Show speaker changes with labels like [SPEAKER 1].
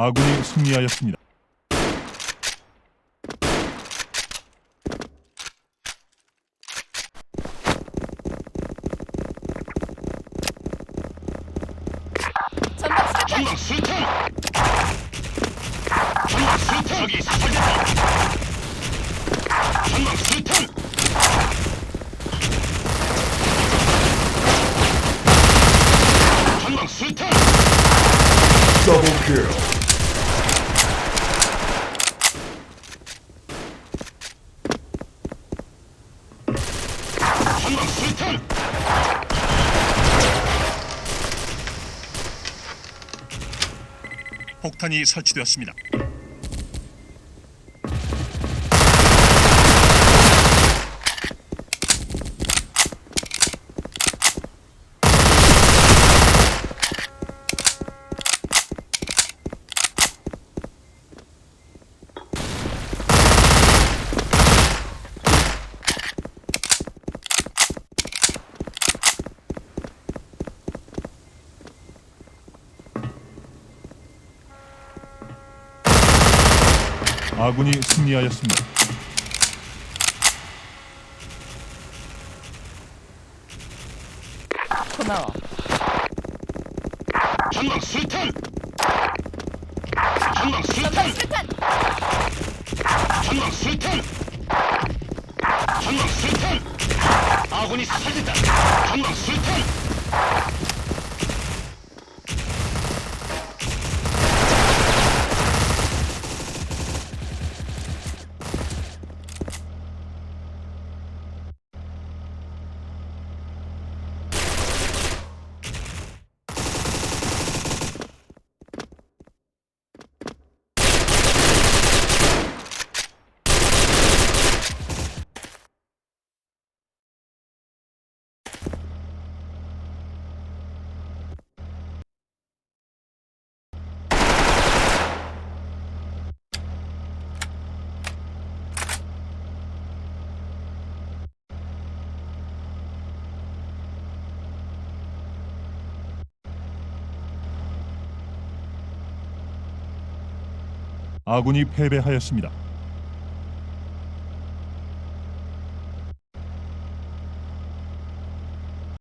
[SPEAKER 1] 아군이 승리하였습니다.
[SPEAKER 2] 전방 수탄! 전방 수탄! 적이 사살됐다! 전방 수탄! 전방 수탄!
[SPEAKER 3] Double kill.
[SPEAKER 2] 전방 수탄!
[SPEAKER 1] 폭탄이 설치되었습니다. 아군이 승리하였습니다.
[SPEAKER 4] 고마워.
[SPEAKER 2] 전방 수탄! 전방 수탄! 전방 수탄! 전방 수탄! 아군이 사살됐다! 전방 수탄!
[SPEAKER 1] 아군이 패배하였습니다.